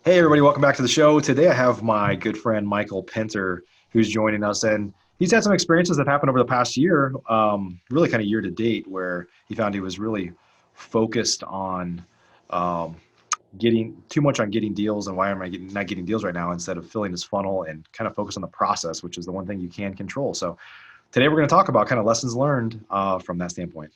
Hey, everybody, welcome back to the show. Today I have my good friend Michael Pinter who's joining us, and he's had some experiences that happened over the past year, really kind of year to date, where he found he was really focused on um, getting too much on getting deals and why am I not getting deals right now instead of filling his funnel and kind of focus on the process, which is the one thing you can control. So today we're going to talk about kind of lessons learned from that standpoint.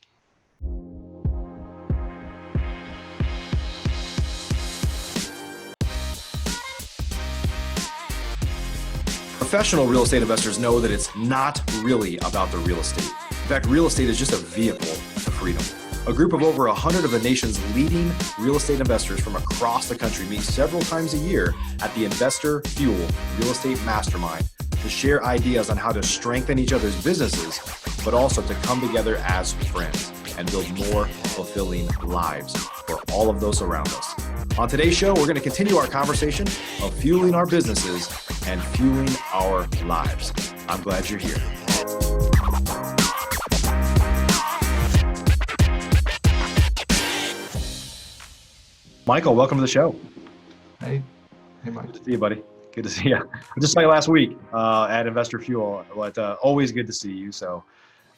Professional real estate investors know that it's not really about the real estate. In fact, real estate is just a vehicle to freedom. A group of over 100 of the nation's leading real estate investors from across the country meet several times a year at the Investor Fuel Real Estate Mastermind to share ideas on how to strengthen each other's businesses, but also to come together as friends and build more fulfilling lives for all of those around us. On today's show, we're going to continue our conversation of fueling our businesses and fueling our lives. I'm glad you're here. Michael, welcome to the show. Hey, Mike. Good to see you, buddy. Good to see you. I just saw you last week at Investor Fuel, but always good to see you. So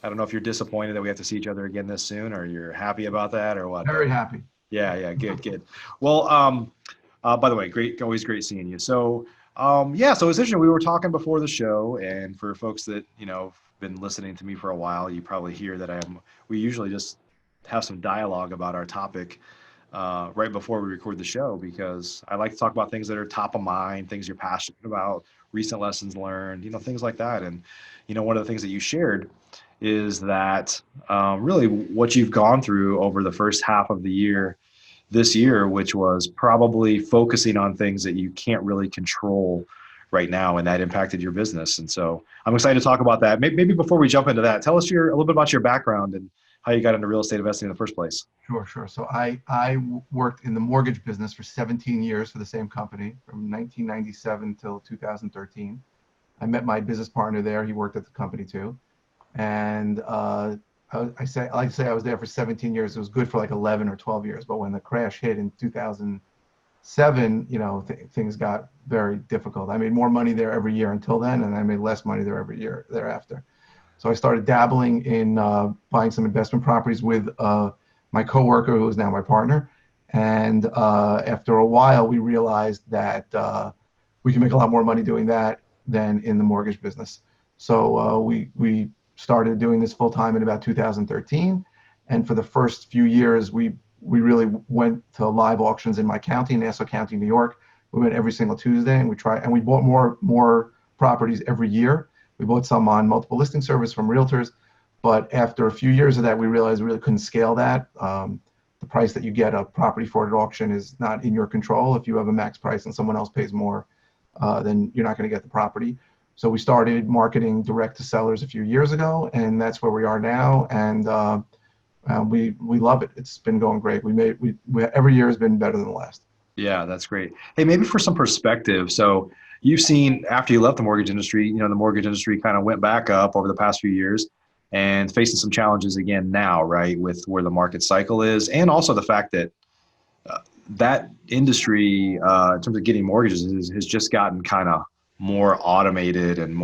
I don't know if you're disappointed that we have to see each other again this soon, or you're happy about that, or what? Very happy. Yeah, good. Well, by the way, always great seeing you. So, so it's interesting. We were talking before the show, and for folks that have been listening to me for a while, you probably hear that we usually just have some dialogue about our topic right before we record the show, because I like to talk about things that are top of mind, things you're passionate about, recent lessons learned, things like that. And one of the things that you shared is that really what you've gone through over the first half of the year this year, which was probably focusing on things that you can't really control right now, and that impacted your business. And so I'm excited to talk about that. Maybe before we jump into that, tell us a little bit about your background and how you got into real estate investing in the first place. Sure. So I worked in the mortgage business for 17 years for the same company from 1997 till 2013. I met my business partner there. He worked at the company too. And I like to say I was there for 17 years. It was good for like 11 or 12 years. But when the crash hit in 2007, things got very difficult. I made more money there every year until then, and I made less money there every year thereafter. So I started dabbling in buying some investment properties with my coworker, who is now my partner. And after a while, we realized that we can make a lot more money doing that than in the mortgage business. So we started doing this full time in about 2013. And for the first few years, we really went to live auctions in my county, Nassau County, New York. We went every single Tuesday, and we bought more properties every year. We bought some on multiple listing service from realtors, but after a few years of that, we realized we really couldn't scale that. The price that you get a property for at auction is not in your control. If you have a max price and someone else pays more, then you're not going to get the property. So we started marketing direct to sellers a few years ago, and that's where we are now. And we love it. It's been going great. We every year has been better than the last. Yeah, that's great. Hey, maybe for some perspective. So you've seen, after you left the mortgage industry, the mortgage industry kind of went back up over the past few years and facing some challenges again now, right, with where the market cycle is, and also the fact that that industry, in terms of getting mortgages, has just gotten kind of more automated and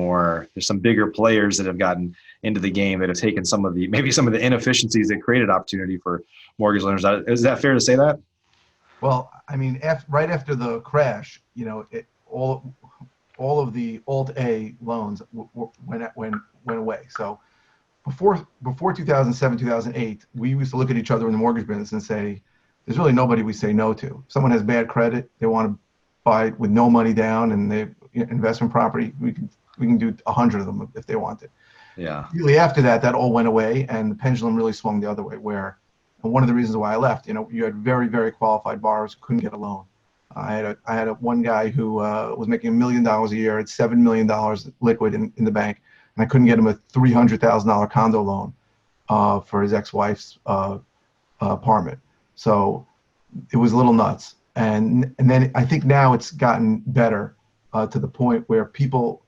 there's some bigger players that have gotten into the game that have taken some of the inefficiencies that created opportunity for mortgage lenders. Is that fair to say that? Well, I mean, right after the crash, all of the Alt-A loans went away. So before 2007, 2008, we used to look at each other in the mortgage business and say, there's really nobody we say no to. If someone has bad credit, they want to buy with no money down, and they investment property, we can do 100 of them if they want it. Yeah. Really after that all went away, and the pendulum really swung the other way, and one of the reasons why I left, you had very, very qualified borrowers who couldn't get a loan. I had one guy who was making $1 million a year, had $7 million liquid in the bank, and I couldn't get him a $300,000 condo loan for his ex-wife's apartment. So it was a little nuts. And then I think now it's gotten better to the point where people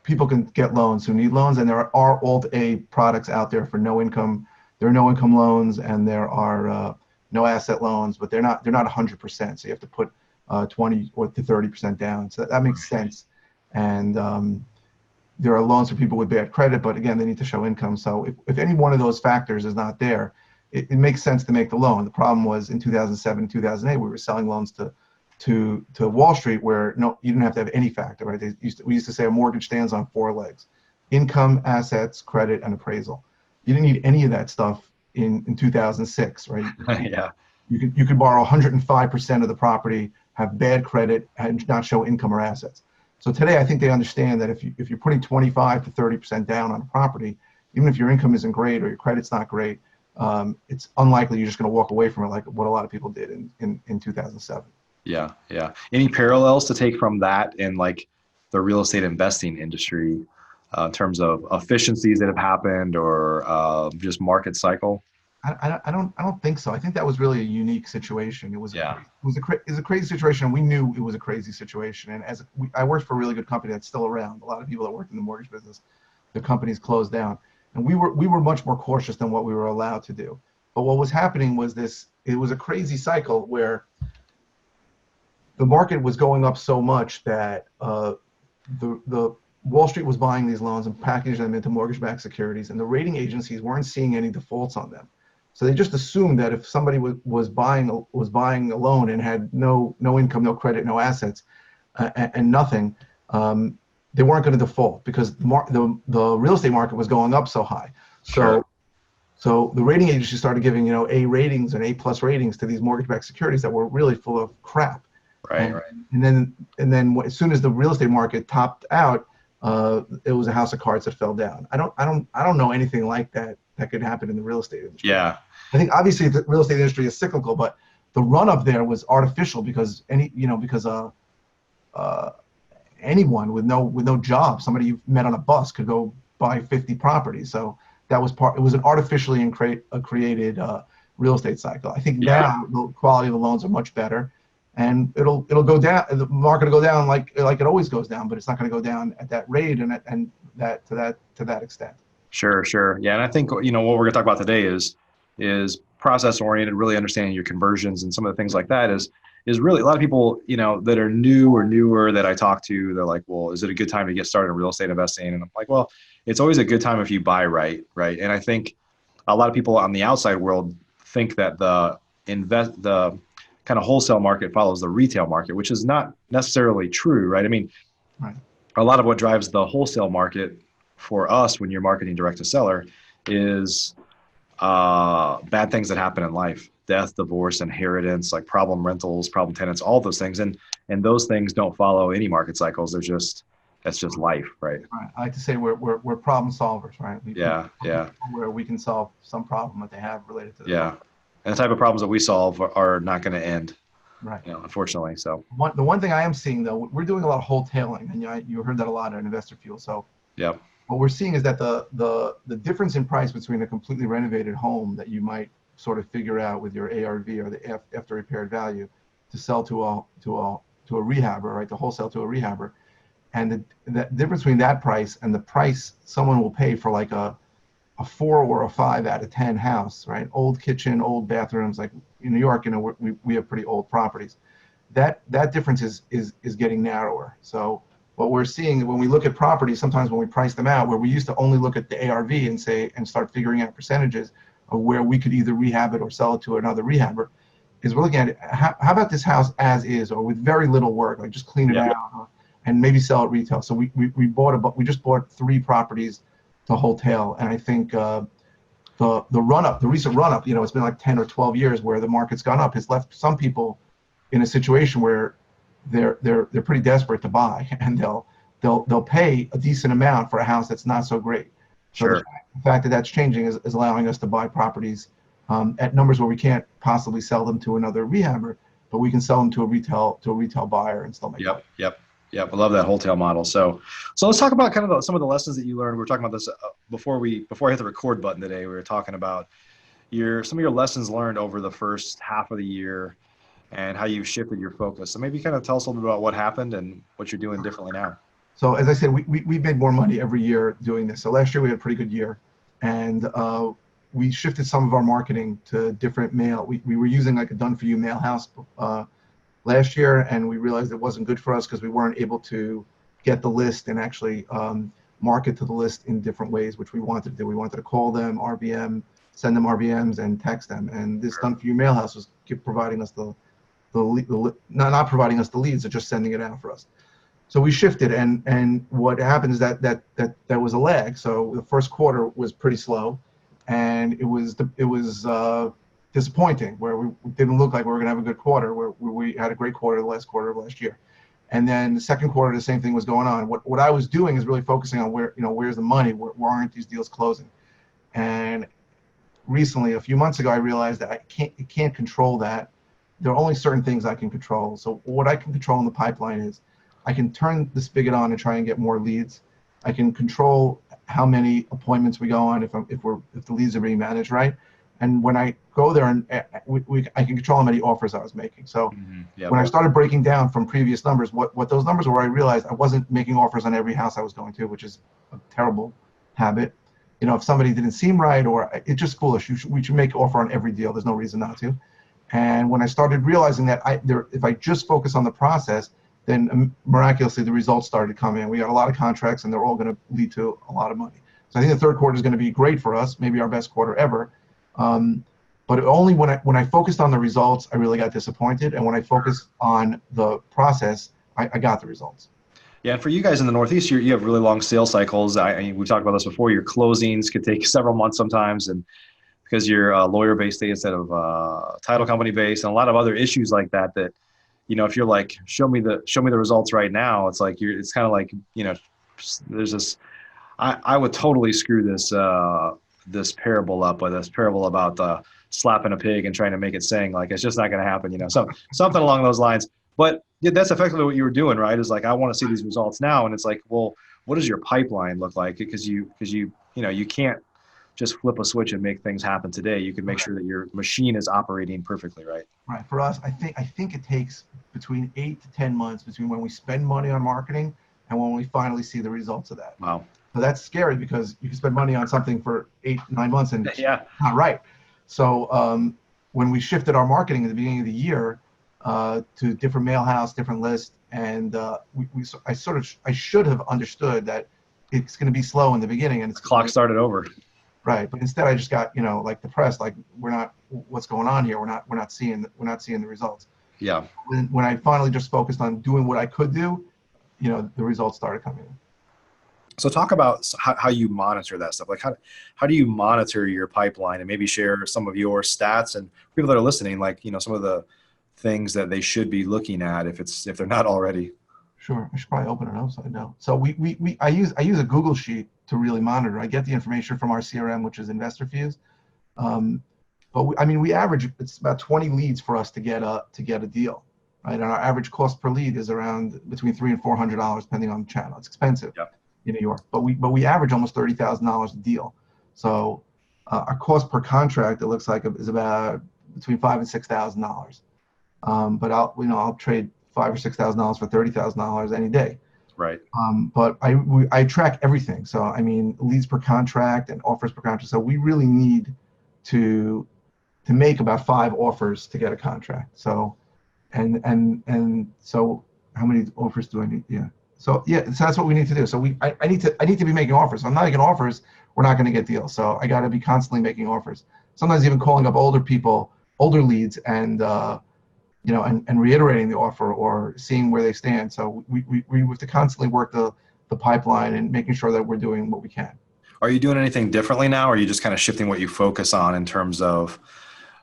can get loans who need loans, and there are Alt-A products out there for no income. There are no income loans, and there are no asset loans, but they're not 100%. So you have to put 20 or to 30% down. So that makes sense. And there are loans for people with bad credit, but again, they need to show income. So if any one of those factors is not there, it makes sense to make the loan. The problem was in 2007, 2008, we were selling loans to Wall Street where no, you didn't have to have any factor, right? We used to say a mortgage stands on 4 legs: income, assets, credit, and appraisal. You didn't need any of that stuff in 2006, right? Yeah. You could borrow 105% of the property, have bad credit, and not show income or assets. So today, I think they understand that if you're putting 25 to 30% down on a property, even if your income isn't great or your credit's not great, it's unlikely you're just going to walk away from it like what a lot of people did in 2007. Yeah. Yeah. Any parallels to take from that in like the real estate investing industry in terms of efficiencies that have happened or just market cycle? I don't think so. I think that was really a unique situation. It was Yeah. it was a crazy situation, and we knew it was a crazy situation. And I worked for a really good company that's still around. A lot of people that worked in the mortgage business, the companies closed down, and we were much more cautious than what we were allowed to do. But what was happening was this: it was a crazy cycle where the market was going up so much that the Wall Street was buying these loans and packaging them into mortgage-backed securities, and the rating agencies weren't seeing any defaults on them. So they just assumed that if somebody was buying a loan and had no income, no credit, no assets, and nothing, they weren't going to default because the real estate market was going up so high. Sure. So the rating agency started giving A ratings and A+ ratings to these mortgage-backed securities that were really full of crap. Right. Right. And then as soon as the real estate market topped out, it was a house of cards that fell down. I don't know anything like that could happen in the real estate industry. Yeah. I think obviously the real estate industry is cyclical, but the run up there was artificial because anyone with no job, somebody you met on a bus, could go buy 50 properties. So that was it was an artificially created real estate cycle. I think now the quality of the loans are much better, and it'll go down. The market will go down like it always goes down, but it's not going to go down at that rate and that to that extent. Sure, sure. Yeah, and I think what we're going to talk about today is process oriented, really understanding your conversions and some of the things like that is really a lot of people, that are new or newer that I talk to, they're like, well, is it a good time to get started in real estate investing? And I'm like, well, it's always a good time if you buy right, right? And I think a lot of people on the outside world think that the kind of wholesale market follows the retail market, which is not necessarily true, right? I mean, Right. A lot of what drives the wholesale market for us when you're marketing direct to seller is bad things that happen in life: death, divorce, inheritance, like problem rentals, problem tenants, all those things. And those things don't follow any market cycles. That's just life, right? Right. I like to say we're problem solvers, right? Yeah. Where we can solve some problem that they have related to the Yeah. And the type of problems that we solve are not going to end, right. Unfortunately. So The one thing I am seeing, though, we're doing a lot of wholetailing, and you heard that a lot at Investor Fuel. So yeah. what we're seeing is that the difference in price between a completely renovated home that you might sort of figure out with your ARV or the after repaired value to sell to a rehabber, right? To wholesale to a rehabber, and the difference between that price and the price someone will pay for like a 4 or a 5 out of 10 house, right? Old kitchen, old bathrooms. Like in New York, we have pretty old properties. That difference is getting narrower. So what we're seeing when we look at properties, sometimes when we price them out, where we used to only look at the ARV and start figuring out percentages of where we could either rehab it or sell it to another rehabber, is we're looking at it, how about this house as is, or with very little work, like just clean it out and maybe sell it retail. So we just bought 3 properties to wholesale, and I think the recent run up, it's been like 10 or 12 years where the market's gone up, has left some people in a situation where they're pretty desperate to buy, and they'll pay a decent amount for a house that's not so great. So Sure. the fact that that's changing is allowing us to buy properties at numbers where we can't possibly sell them to another rehabber, but we can sell them to a retail buyer and still make money. Yep. I love that wholesale model. So let's talk about kind of some of the lessons that you learned. We were talking about this before I hit the record button today. We were talking about some of your lessons learned over the first half of the year and how you've shifted your focus. So maybe kind of tell us a little bit about what happened and what you're doing differently now. So as I said, we made more money every year doing this. So last year we had a pretty good year, and we shifted some of our marketing to different mail. We were using like a done-for-you mail house last year, and we realized it wasn't good for us because we weren't able to get the list and actually market to the list in different ways, which we wanted to do. We wanted to call them, RVM, send them RVMs, and text them. And this Done For You Mailhouse was keep providing us not providing us the leads, but just sending it out for us. So we shifted, and what happened is that was a lag. So the first quarter was pretty slow, and it was disappointing, where we didn't look like we were going to have a good quarter. Where we had a great quarter the last quarter of last year, and then the second quarter the same thing was going on. What I was doing is really focusing on where's the money, where aren't these deals closing, and recently, a few months ago, I realized that I can't control that. There are only certain things I can control. So what I can control in the pipeline is I can turn the spigot on and try and get more leads. I can control how many appointments we go on if the leads are being managed right. And when I go there, and I can control how many offers I was making. So when I started breaking down from previous numbers, what those numbers were, I realized I wasn't making offers on every house I was going to, which is a terrible habit. If somebody didn't seem right, or it's just foolish. We should make offer on every deal. There's no reason not to. And when I started realizing that if I just focus on the process, then miraculously the results started to come in. We got a lot of contracts, and they're all going to lead to a lot of money. So I think the third quarter is going to be great for us, maybe our best quarter ever. But only when I focused on the results, I really got disappointed. And when I focused on the process, I got the results. Yeah, and for you guys in the Northeast, you have really long sales cycles. We talked about this before. Your closings could take several months sometimes, and because you're lawyer-based instead of title company-based, and a lot of other issues like that. That if you're like, show me the results right now, it's like it's kind of like there's this. I would totally screw this parable up with this parable about slapping a pig and trying to make it sing. Like it's just not going to happen. So something along those lines. But yeah, that's effectively what you were doing, right? Is like, I want to see these results now. And it's like, well, what does your pipeline look like? Because you can't just flip a switch and make things happen today. You can make sure that your machine is operating perfectly, right? Right. For us, I think it takes between 8 to 10 months between when we spend money on marketing and when we finally see the results of that. Wow. So that's scary, because you can spend money on something for 8-9 months and yeah, not right. So when we shifted our marketing at the beginning of the year to different mail house, different lists, and I should have understood that it's going to be slow in the beginning, and it's clock started over. Right, but instead I just got like depressed, like what's going on here? We're not seeing the results. Yeah. When I finally just focused on doing what I could do, the results started coming in. So talk about how you monitor that stuff. Like how do you monitor your pipeline, and maybe share some of your stats and people that are listening, like, some of the things that they should be looking at if they're not already. Sure. I should probably open it up so I know. So I use a Google sheet to really monitor. I get the information from our CRM, which is InvestorFuse. But we average, it's about 20 leads for us to get a deal, right? And our average cost per lead is around between $300 and $400, depending on the channel. It's expensive. Yep. In New York, but we average almost $30,000 a deal. So our cost per contract, it looks like, is about between $5,000 and $6,000. But I'll trade $5,000 or $6,000 for $30,000 any day. Right. But I track everything. So leads per contract and offers per contract. So we really need to make about 5 offers to get a contract. So and so how many offers do I need? Yeah. So that's what we need to do. So I need to be making offers. If I'm not making offers, we're not going to get deals. So I got to be constantly making offers. Sometimes even calling up older leads, and reiterating the offer or seeing where they stand. So we have to constantly work the pipeline and making sure that we're doing what we can. Are you doing anything differently now, or are you just kind of shifting what you focus on in terms of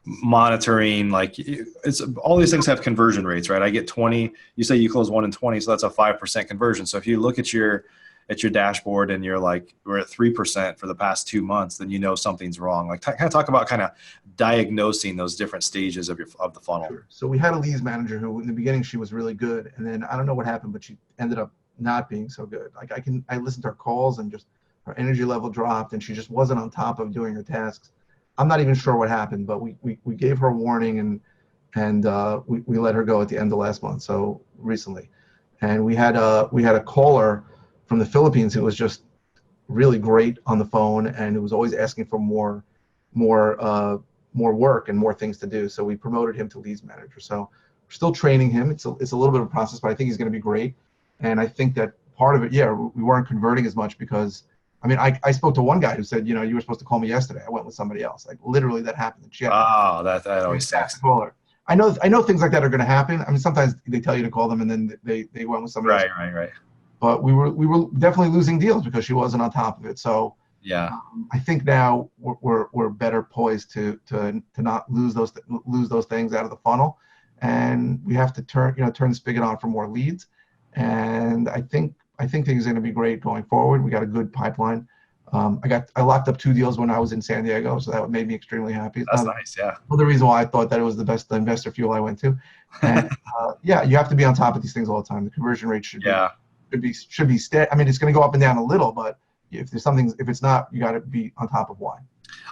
monitoring? Like, it's all these things have conversion rates, right? I get 20, you say you close 1 in 20, so that's a 5% conversion. So if you look at your dashboard and you're like, we're at 3% for the past 2 months, then something's wrong. Like, kind of talk about kind of diagnosing those different stages of the funnel. Sure. So we had a leads manager who in the beginning, she was really good, and then I don't know what happened, but she ended up not being so good. Like I listened to her calls, and just her energy level dropped, and she just wasn't on top of doing her tasks. I'm not even sure what happened, but we gave her a warning, and we let her go at the end of last month. So recently, and we had a caller from the Philippines who was just really great on the phone, and who was always asking for more work and more things to do. So we promoted him to leads manager. So still training him. It's a little bit of a process, but I think he's going to be great. And I think that part of it, yeah, we weren't converting as much because, I mean, I spoke to one guy who said, you were supposed to call me yesterday. I went with somebody else. Like literally that happened. And she had Oh, that always to sucks. call her. I know things like that are going to happen. I mean, sometimes they tell you to call them and then they went with somebody else. Right. But we were definitely losing deals because she wasn't on top of it. So Yeah. I think now we're better poised to not lose those things out of the funnel, and we have to turn the spigot on for more leads. And I think things are going to be great going forward. We got a good pipeline. I locked up 2 deals when I was in San Diego, so that made me extremely happy. That's nice. Yeah. Well, the reason why I thought that it was the best investor fuel I went to, and yeah, you have to be on top of these things all the time. The conversion rate should be steady. I mean, it's going to go up and down a little, but if it's not, you got to be on top of why.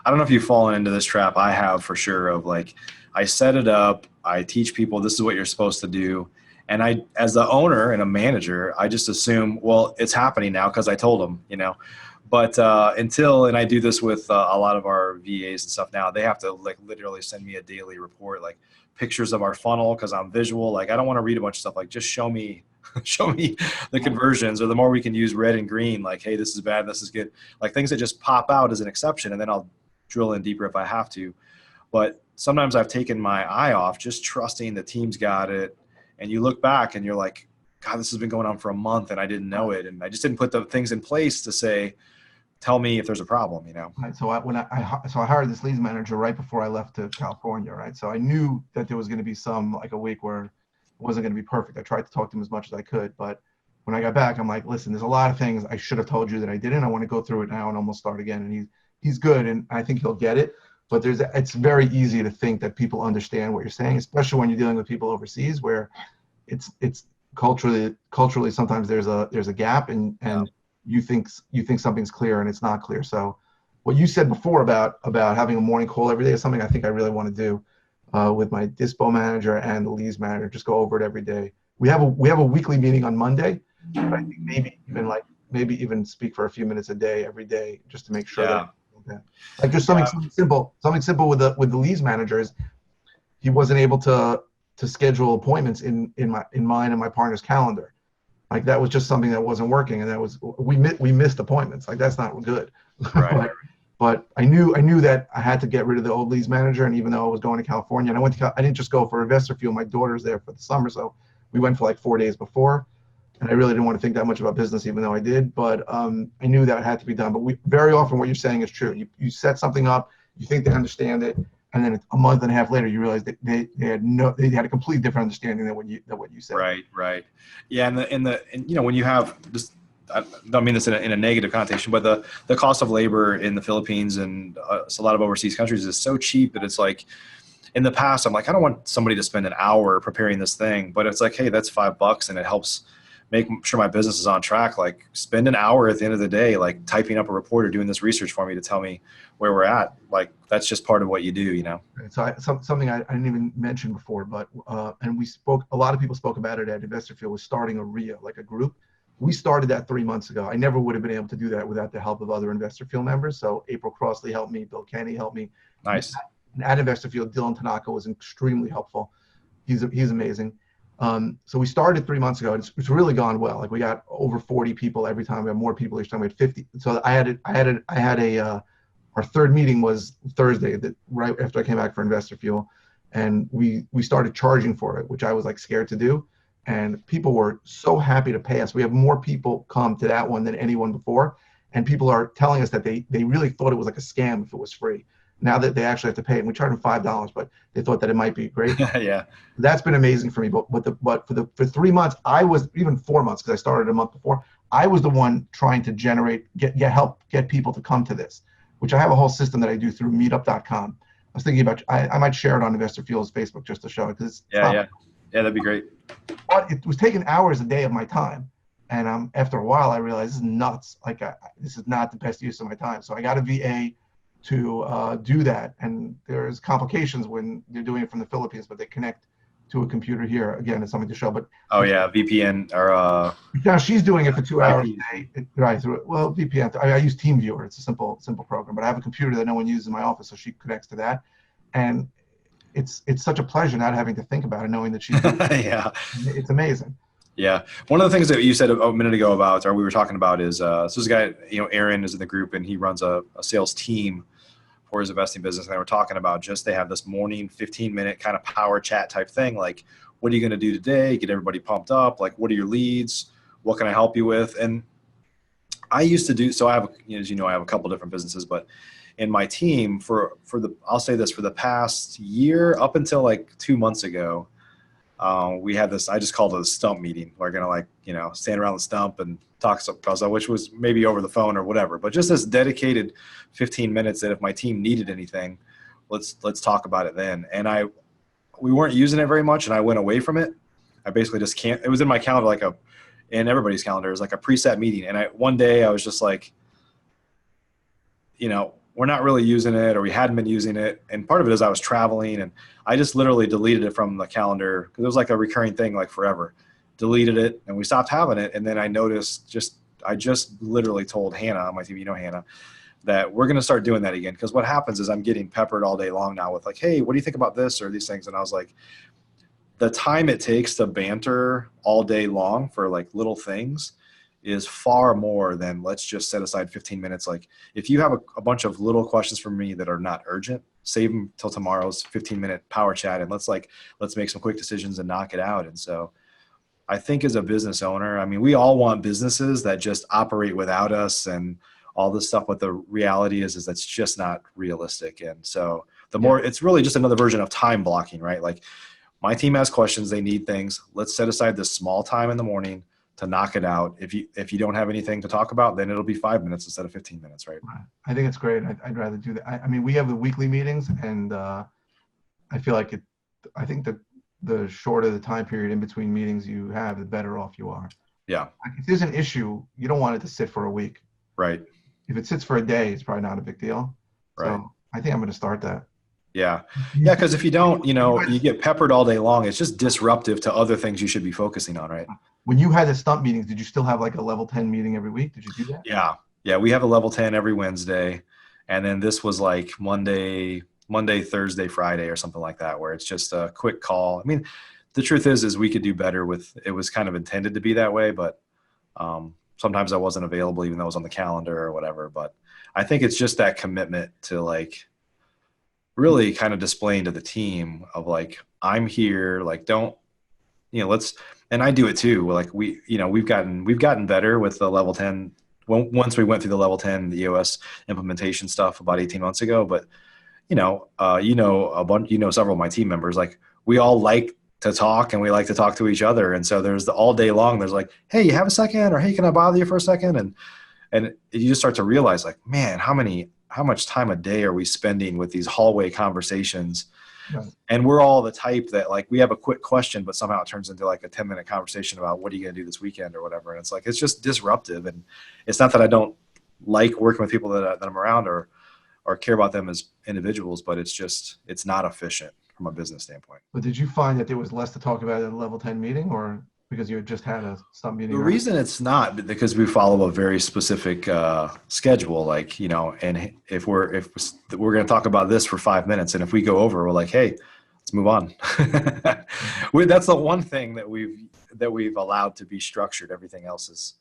I don't know if you've fallen into this trap. I have for sure. Of like, I set it up. I teach people this is what you're supposed to do, and I, as the owner and a manager, I just assume, well, it's happening now because I told them, But and I do this with a lot of our VAs and stuff now. They have to like literally send me a daily report, like pictures of our funnel because I'm visual. Like I don't want to read a bunch of stuff. Like just show me the conversions, or the more we can use red and green. Like, hey, this is bad, this is good. Like things that just pop out as an exception, and then I'll drill in deeper if I have to. But sometimes I've taken my eye off, just trusting the team's got it. And you look back and you're like, God, this has been going on for a month and I didn't know it, and I just didn't put the things in place to say, tell me if there's a problem, Right. So I hired this leads manager right before I left to California, right? So I knew that there was going to be a week where it wasn't going to be perfect. I tried to talk to him as much as I could, but when I got back, I'm like, listen, there's a lot of things I should have told you that I didn't. I want to go through it now and almost start again. And he's good, and I think he'll get it. But it's very easy to think that people understand what you're saying, especially when you're dealing with people overseas, where it's culturally sometimes there's a gap, and you think something's clear and it's not clear. So what you said before about having a morning call every day is something I think I really want to do with my dispo manager and the leads manager. Just go over it every day. We have a weekly meeting on Monday, but I think maybe even speak for a few minutes a day every day just to make sure that like just something simple with the leads manager is he wasn't able to schedule appointments in mine and my partner's calendar. Like that was just something that wasn't working, and that was we missed appointments. Like that's not good. Right. But I knew that I had to get rid of the old leads manager, and even though I was going to California, and I didn't just go for Investor Fuel. My daughter's there for the summer, so we went for like 4 days before, and I really didn't want to think that much about business, even though I did. But I knew that it had to be done. But very often what you're saying is true. You set something up, you think they understand it, and then a month and a half later, you realize that they had a completely different understanding than what you said. Right. Yeah, and when you have this, I don't mean this in a negative connotation, but the cost of labor in the Philippines and a lot of overseas countries is so cheap that it's like, in the past, I'm like, I don't want somebody to spend an hour preparing this thing, but it's like, hey, that's $5 and it helps make sure my business is on track. Like spend an hour at the end of the day, like typing up a report or doing this research for me to tell me where we're at. Like that's just part of what you do, So something I didn't even mention before, but and a lot of people spoke about it at Investorfield, was starting a RIA, like a group. We started that 3 months ago. I never would have been able to do that without the help of other Investorfield members. So April Crossley helped me, Bill Kenny helped me. Nice. And at Investorfield, Dylan Tanaka was extremely helpful. He's amazing. So we started 3 months ago. It's really gone well. Like we got over 40 people every time. We have more people each time. We had 50. So our third meeting was Thursday, right after I came back for Investor Fuel, and we started charging for it, which I was like scared to do, and people were so happy to pay us. We have more people come to that one than anyone before, and people are telling us that they really thought it was like a scam if it was free. Now that they actually have to pay, and we charge them $5, but they thought that it might be great. Yeah, that's been amazing for me. But for 3 months, I was, even 4 months, because I started a month before, I was the one trying to get people to come to this, which I have a whole system that I do through meetup.com. I was thinking about, I might share it on Investor Fuel's Facebook just to show it, because yeah, that'd be great. But it was taking hours a day of my time, and after a while, I realized this is nuts. Like this is not the best use of my time. So I got a VA to do that, and there's complications when they're doing it from the Philippines, but they connect to a computer here. Again, it's something to show. But VPN or now she's doing it for 2 hours a day. Right through it. Well, VPN. I use TeamViewer. It's a simple program, but I have a computer that no one uses in my office, so she connects to that, and it's such a pleasure not having to think about it, knowing that she's doing it. Yeah. It's amazing. Yeah. One of the things that you said a minute ago about, or we were talking about, is so this guy, Aaron is in the group, and he runs a sales team for his investing business. And they were talking about just, they have this morning 15-minute kind of power chat type thing. Like, what are you going to do today? Get everybody pumped up. Like, what are your leads? What can I help you with? And I used to do, so I have, as you know, I have a couple different businesses, but in my team I'll say this, for the past year, up until like 2 months ago, we had this, I just called it a stump meeting. We're going to stand around the stump and talk stuff, which was maybe over the phone or whatever, but just this dedicated 15 minutes that if my team needed anything, let's talk about it then. And we weren't using it very much, and I went away from it. I basically just can't, it was in my calendar, in everybody's calendar, it was like a preset meeting. And one day I was just like, we're not really using it, or we hadn't been using it. And part of it is I was traveling, and I just literally deleted it from the calendar because it was like a recurring thing, like forever. Deleted it, and we stopped having it. And then I noticed, I just literally told Hannah on my team, Hannah, that we're going to start doing that again. Because what happens is I'm getting peppered all day long now with like, hey, what do you think about this or these things? And I was like, the time it takes to banter all day long for like little things is far more than let's just set aside 15 minutes. Like, if you have a bunch of little questions for me that are not urgent, save them till tomorrow's 15-minute power chat, and let's make some quick decisions and knock it out. And so I think as a business owner, I mean, we all want businesses that just operate without us and all this stuff, but the reality is that's just not realistic. And so it's really just another version of time blocking, right? Like, my team has questions, they need things. Let's set aside this small time in the morning to knock it out. If you don't have anything to talk about, then it'll be 5 minutes instead of 15 minutes, right? I think it's great. I'd rather do that. I mean, we have the weekly meetings, and I feel like I think the shorter the time period in between meetings you have, the better off you are. Yeah. If there's an issue, you don't want it to sit for a week. Right. If it sits for a day, it's probably not a big deal. Right. So I think I'm going to start that. Yeah. Yeah. Because if you don't, you get peppered all day long. It's just disruptive to other things you should be focusing on, right? When you had the stump meetings, did you still have like a level 10 meeting every week? Did you do that? Yeah. Yeah. We have a level 10 every Wednesday. And then this was like Monday, Thursday, Friday, or something like that, where it's just a quick call. I mean, the truth is we could do better with, it was kind of intended to be that way, but sometimes I wasn't available, even though it was on the calendar or whatever. But I think it's just that commitment to like really kind of displaying to the team of like, I'm here, like, don't, and I do it too. Like we've gotten better with the level 10. Once we went through the level 10, the EOS implementation stuff about 18 months ago, but several of my team members, like, we all like to talk, and we like to talk to each other. And so there's all day long, there's like, hey, you have a second? Or hey, can I bother you for a second? And you just start to realize like, man, how much time a day are we spending with these hallway conversations? Right. And we're all the type that like, we have a quick question, but somehow it turns into like a 10-minute conversation about what are you going to do this weekend or whatever. And it's like, it's just disruptive. And it's not that I don't like working with people that I'm around or care about them as individuals, but it's not efficient from a business standpoint. But did you find that there was less to talk about at a level 10 meting, or because you had just had a stump meeting? The reason it's not, because we follow a very specific schedule, like, and if we're going to talk about this for 5 minutes, and if we go over, we're like, hey, let's move on. That's the one thing that we've allowed to be structured. Everything else is.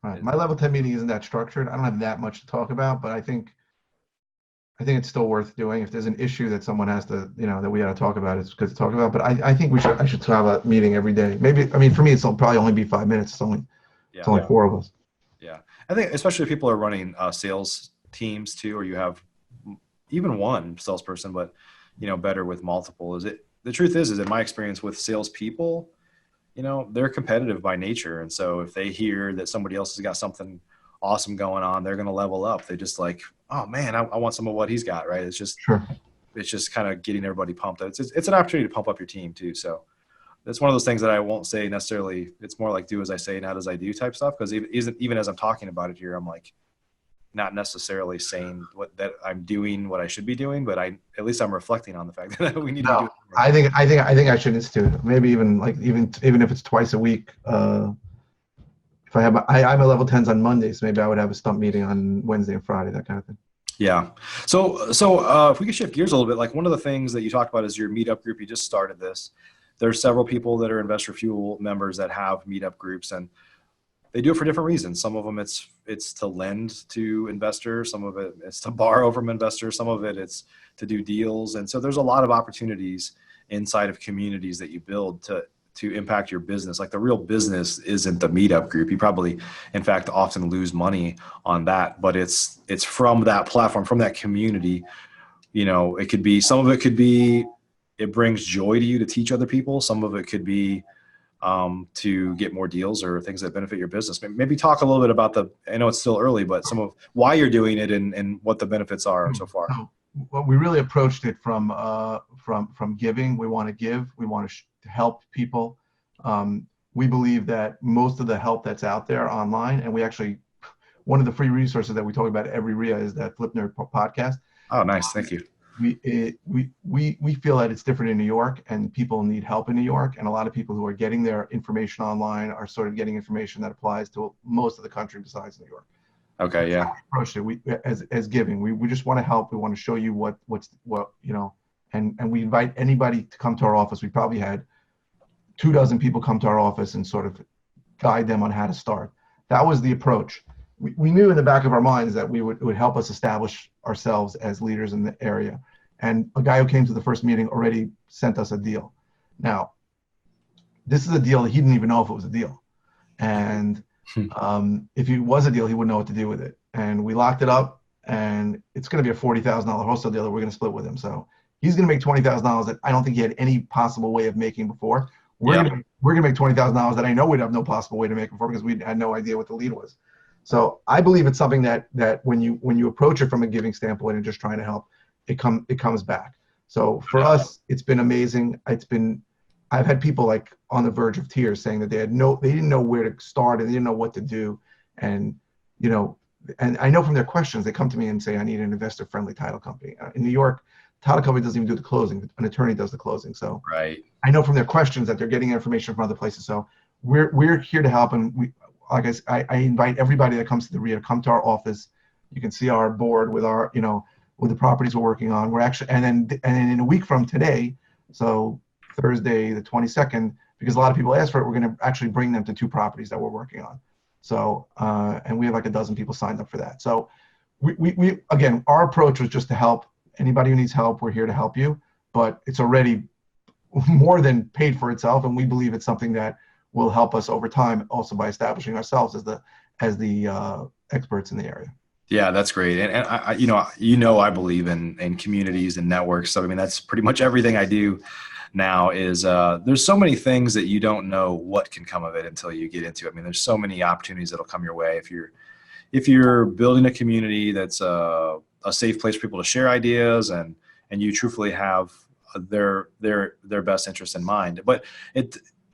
Right. My level 10 meeting isn't that structured. I don't have that much to talk about, but I think it's still worth doing. If there's an issue that someone has to, that we got to talk about, it's good to talk about. But I think I should have a meeting every day. Maybe, I mean, for me, it'll probably only be 5 minutes. It's only 4 of us. Yeah. I think especially if people are running sales teams too, or you have even one salesperson, but, better with multiple. The truth is in my experience with salespeople, they're competitive by nature. And so if they hear that somebody else has got something awesome going on, they're going to level up. They just like, oh man, I want some of what he's got. Right. It's just, It's just kind of getting everybody pumped. It's an opportunity to pump up your team too. So it's one of those things that I won't say necessarily. It's more like do as I say, not as I do type stuff. Cause even as I'm talking about it here, I'm like not necessarily saying that I'm doing what I should be doing, but at least I'm reflecting on the fact that we need to do it. I think I should institute it. Maybe even if it's twice a week, if I'm a level 10s on Mondays, maybe I would have a stump meeting on Wednesday and Friday, that kind of thing. Yeah. If we could shift gears a little bit, like one of the things that you talked about is your meetup group. You just started this. There's several people that are Investor Fuel members that have meetup groups, and they do it for different reasons. Some of them it's to lend to investors. Some of it is to borrow from investors. Some of it it's to do deals. And so there's a lot of opportunities inside of communities that you build to impact your business. Like the real business isn't the meetup group. You probably, in fact, often lose money on that, but it's from that platform, from that community. It could be, some of it could be, it brings joy to you to teach other people. Some of it could be to get more deals or things that benefit your business. Maybe talk a little bit about I know it's still early, but some of why you're doing it and what the benefits are so far. So, well, we really approached it from giving. We want to give. We want to help people. We believe that most of the help that's out there online, and we actually, one of the free resources that we talk about every RIA is that Flip Nerd podcast. Oh, nice. Thank you. We feel that it's different in New York, and people need help in New York, and a lot of people who are getting their information online are sort of getting information that applies to most of the country besides New York. Okay, yeah. Approach it. We as giving. We just want to help. We want to show you what and we invite anybody to come to our office. We probably had 24 people come to our office and sort of guide them on how to start. That was the approach. We knew in the back of our minds that it would help us establish ourselves as leaders in the area. And a guy who came to the first meeting already sent us a deal. Now, this is a deal that he didn't even know if it was a deal. And if it was a deal, he wouldn't know what to do with it. And we locked it up, and it's going to be a $40,000 wholesale deal that we're going to split with him. So he's going to make $20,000 that I don't think he had any possible way of making before. We're going to make $20,000 that I know we'd have no possible way to make before, because we had no idea what the lead was. So I believe it's something that when you approach it from a giving standpoint and just trying to help, it comes back. So for us, it's been amazing. I've had people like on the verge of tears saying that they didn't know where to start and they didn't know what to do. And, and I know from their questions, they come to me and say, I need an investor friendly title company. In New York, title company doesn't even do the closing. An attorney does the closing. So right. I know from their questions that they're getting information from other places. So we're here to help. And like I invite everybody that comes to the RIA to come to our office. You can see our board with our, with the properties we're working on. We're actually, and then in a week from today, so Thursday, the 22nd, because a lot of people asked for it, we're going to actually bring them to 2 properties that we're working on. So, and we have like a dozen people signed up for that. So we again, our approach was just to help anybody who needs help. We're here to help you, but it's already more than paid for itself. And we believe it's something that will help us over time, also by establishing ourselves as the experts in the area. Yeah, that's great. And I believe in communities and networks. So, I mean, that's pretty much everything I do now is there's so many things that you don't know what can come of it until you get into it. I mean, there's so many opportunities that'll come your way if you're building a community that's a safe place for people to share ideas and you truthfully have their best interest in mind. But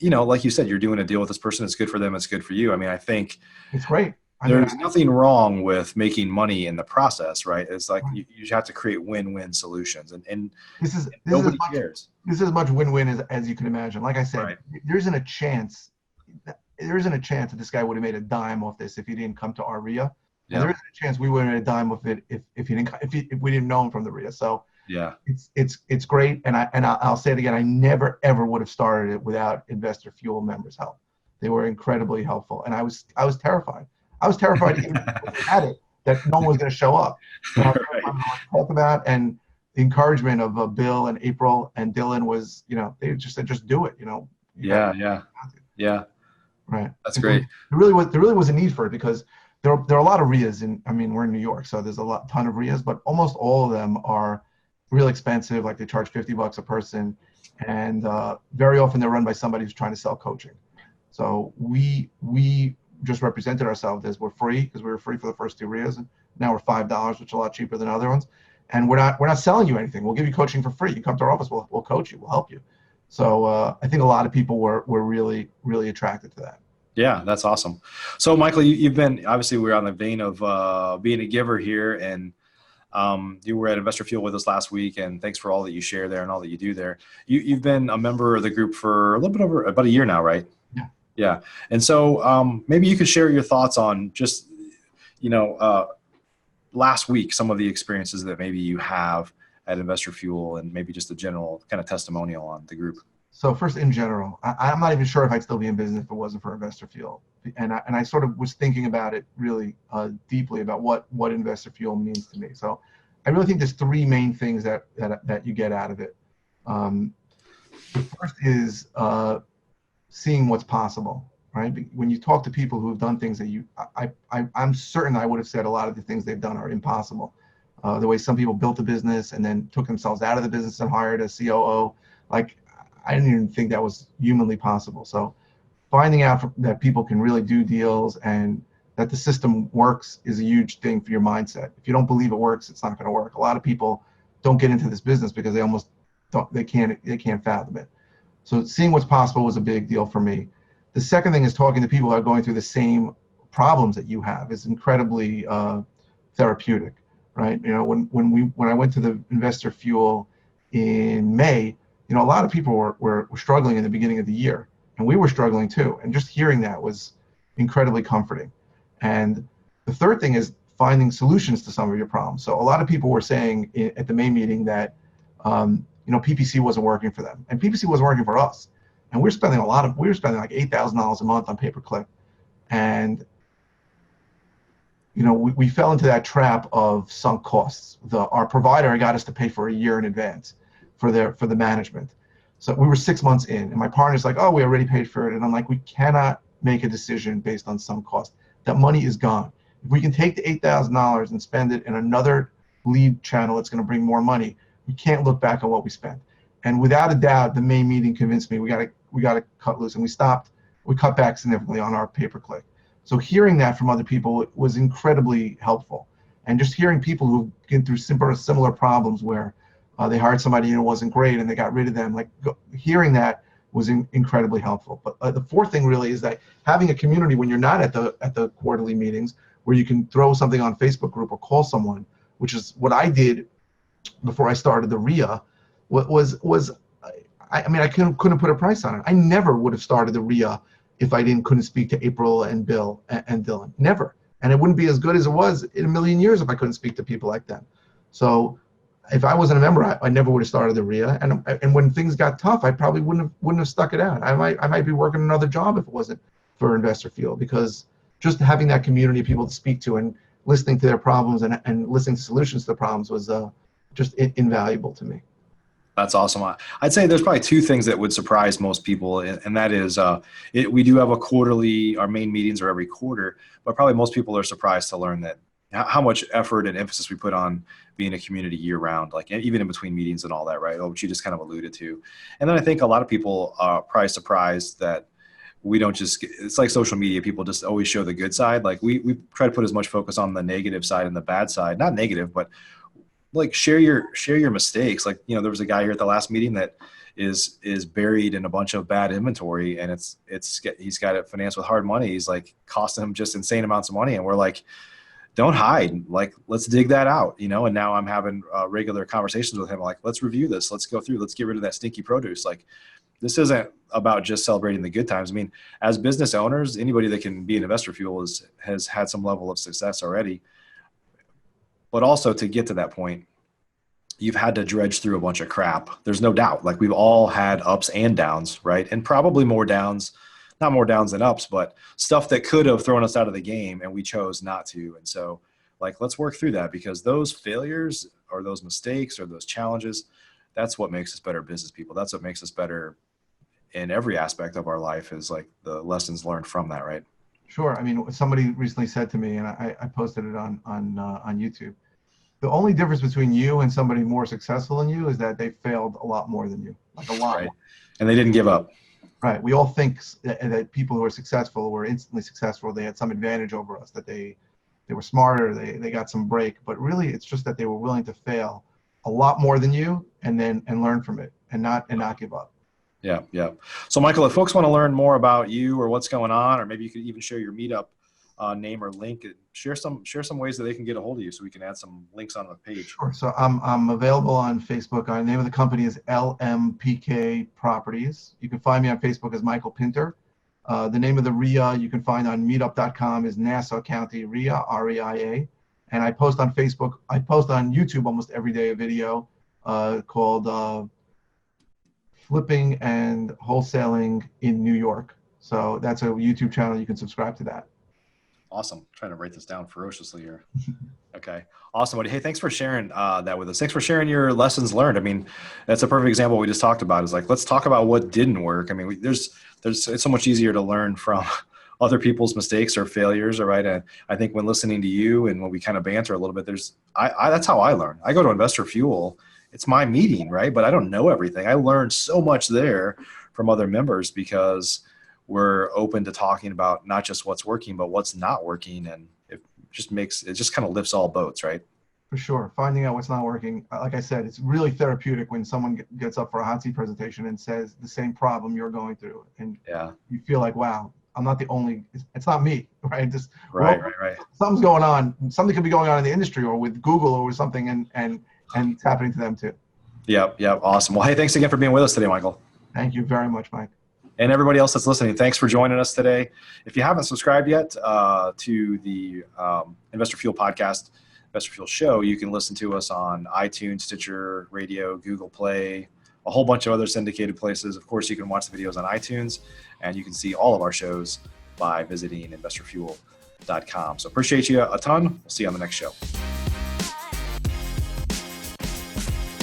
like you said, you're doing a deal with this person. It's good for them. It's good for you. I mean, I think it's great. There's nothing wrong with making money in the process, right? It's like you have to create win-win solutions, and nobody cares. This is as much win-win as you can imagine. Like I said, right. there isn't a chance that this guy would have made a dime off this if he didn't come to our RIA. Yeah. And there isn't a chance we would have made a dime off it if we didn't know him from the RIA. So yeah, it's great. And I'll say it again. I never ever would have started it without Investor Fuel members' help. They were incredibly helpful, and I was terrified. I was terrified even at it that no one was going to show up. So right. Talk about and the encouragement of Bill and April and Dylan was, they just said, just do it. Yeah. Right. That's great. There really was a need for it because there are a lot of RIAs we're in New York, so there's a ton of RIAs, but almost all of them are real expensive. Like they charge $50 a person, and very often they're run by somebody who's trying to sell coaching. So we just represented ourselves as we're free because we were free for the first 2 RIAs, and now we're $5, which is a lot cheaper than other ones. And we're not selling you anything. We'll give you coaching for free. You come to our office, we'll coach you, we'll help you. So I think a lot of people were really, really attracted to that. Yeah, that's awesome. So Michael, you've been, obviously we're on the vein of being a giver here, and you were at Investor Fuel with us last week, and thanks for all that you share there and all that you do there. You've been a member of the group for a little bit over about a year now, right? Yeah. And so maybe you could share your thoughts on just, last week, some of the experiences that maybe you have at Investor Fuel, and maybe just a general kind of testimonial on the group. So first, in general, I'm not even sure if I'd still be in business if it wasn't for Investor Fuel. And I sort of was thinking about it really deeply about what Investor Fuel means to me. So I really think there's three main things that you get out of it. The first is seeing what's possible, right? When you talk to people who have done things that I'm certain I would have said a lot of the things they've done are impossible. The way some people built a business and then took themselves out of the business and hired a COO, like I didn't even think that was humanly possible. So finding out that people can really do deals and that the system works is a huge thing for your mindset. If you don't believe it works, it's not going to work. A lot of people don't get into this business because they almost don't, they can't fathom it. So seeing what's possible was a big deal for me. The second thing is talking to people who are going through the same problems that you have is incredibly therapeutic, right? You know, when I went to the Investor Fuel in May, you know, a lot of people were struggling in the beginning of the year, and we were struggling too. And just hearing that was incredibly comforting. And the third thing is finding solutions to some of your problems. So a lot of people were saying at the May meeting that, you know, PPC wasn't working for them, and PPC wasn't working for us. And we were spending like $8,000 a month on pay-per-click. And, you know, we fell into that trap of sunk costs. Our provider got us to pay for a year in advance for the management. So we were 6 months in, and my partner's like, oh, we already paid for it. And I'm like, we cannot make a decision based on sunk cost. That money is gone. If we can take the $8,000 and spend it in another lead channel that's going to bring more money, we can't look back on what we spent. And without a doubt, the May meeting convinced me we got to cut loose, and we cut back significantly on our pay-per-click. So hearing that from other people was incredibly helpful. And just hearing people who've been through similar problems where they hired somebody and it wasn't great and they got rid of them, like hearing that was incredibly helpful. But the fourth thing really is that having a community when you're not at the quarterly meetings, where you can throw something on Facebook group or call someone, which is what I did before I started the RIA, I mean, I couldn't put a price on it. I never would have started the RIA if I couldn't speak to April and Bill and Dylan. Never. And it wouldn't be as good as it was in a million years if I couldn't speak to people like them. So if I wasn't a member, I never would have started the RIA. And when things got tough, I probably wouldn't have stuck it out. I might be working another job if it wasn't for Investor Fuel, because just having that community of people to speak to and listening to their problems and listening to solutions to the problems was just invaluable to me. That's awesome. I'd say there's probably two things that would surprise most people, and that is we do have our main meetings are every quarter, but probably most people are surprised to learn that how much effort and emphasis we put on being a community year round, like even in between meetings and all that, right? Which you just kind of alluded to. And then I think a lot of people are probably surprised that we don't just, it's like social media, people just always show the good side. Like we try to put as much focus on the negative side and the bad side, not negative, but like share your mistakes. Like, you know, there was a guy here at the last meeting that is buried in a bunch of bad inventory, and he's got it financed with hard money. He's like costing him just insane amounts of money. And we're like, don't hide, like, let's dig that out, you know? And now I'm having regular conversations with him. Like, let's review this. Let's go through, let's get rid of that stinky produce. Like, this isn't about just celebrating the good times. I mean, as business owners, anybody that can be an Investor Fuel has had some level of success already. But also to get to that point, you've had to dredge through a bunch of crap. There's no doubt. Like, we've all had ups and downs, right? And probably more downs, not more downs than ups, but stuff that could have thrown us out of the game and we chose not to. And so, like, let's work through that, because those failures or those mistakes or those challenges, that's what makes us better business people. That's what makes us better in every aspect of our life, is like the lessons learned from that, right? Sure. I mean, somebody recently said to me, and I posted it on YouTube, the only difference between you and somebody more successful than you is that they failed a lot more than you, like a lot. Right. More. And they didn't give up. Right. We all think that people who are successful were instantly successful. They had some advantage over us, that they were smarter, they got some break. But really, it's just that they were willing to fail a lot more than you, and learn from it, and not give up. Yeah, yeah. So, Michael, if folks want to learn more about you or what's going on, or maybe you could even share your meetup name or link, share some ways that they can get a hold of you, so we can add some links on the page. Sure. So I'm available on Facebook. Our name of the company is LMPK Properties. You can find me on Facebook as Michael Pinter. The name of the RIA you can find on meetup.com is Nassau County RIA, REIA. And I post on Facebook. I post on YouTube almost every day a video called Flipping and Wholesaling in New York. So that's a YouTube channel. You can subscribe to that. Awesome. I'm trying to write this down ferociously here. Okay. Awesome, buddy. Hey, thanks for sharing that with us. Thanks for sharing your lessons learned. I mean, that's a perfect example we just talked about is like, let's talk about what didn't work. I mean, it's so much easier to learn from other people's mistakes or failures. All right. And I think when listening to you and when we kind of banter a little bit, that's how I learn. I go to Investor Fuel. It's my meeting, right? But I don't know everything. I learned so much there from other members because we're open to talking about not just what's working, but what's not working. And it just kind of lifts all boats, right? For sure. Finding out what's not working. Like I said, it's really therapeutic when someone gets up for a hot seat presentation and says the same problem you're going through. And you feel like, wow, I'm not the only, it's not me, right? Just right. Something's going on. Something could be going on in the industry or with Google or something and it's happening to them too. Yep. Awesome. Well, hey, thanks again for being with us today, Michael. Thank you very much, Mike. And everybody else that's listening, thanks for joining us today. If you haven't subscribed yet to the Investor Fuel podcast, Investor Fuel show, you can listen to us on iTunes, Stitcher Radio, Google Play, a whole bunch of other syndicated places. Of course, you can watch the videos on iTunes, and you can see all of our shows by visiting investorfuel.com. So appreciate you a ton. We'll see you on the next show.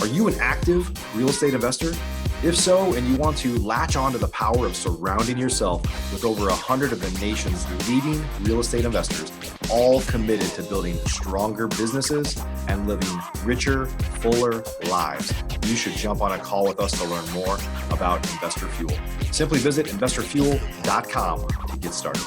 Are you an active real estate investor? If so, and you want to latch on to the power of surrounding yourself with over 100 of the nation's leading real estate investors, all committed to building stronger businesses and living richer, fuller lives, you should jump on a call with us to learn more about Investor Fuel. Simply visit investorfuel.com to get started.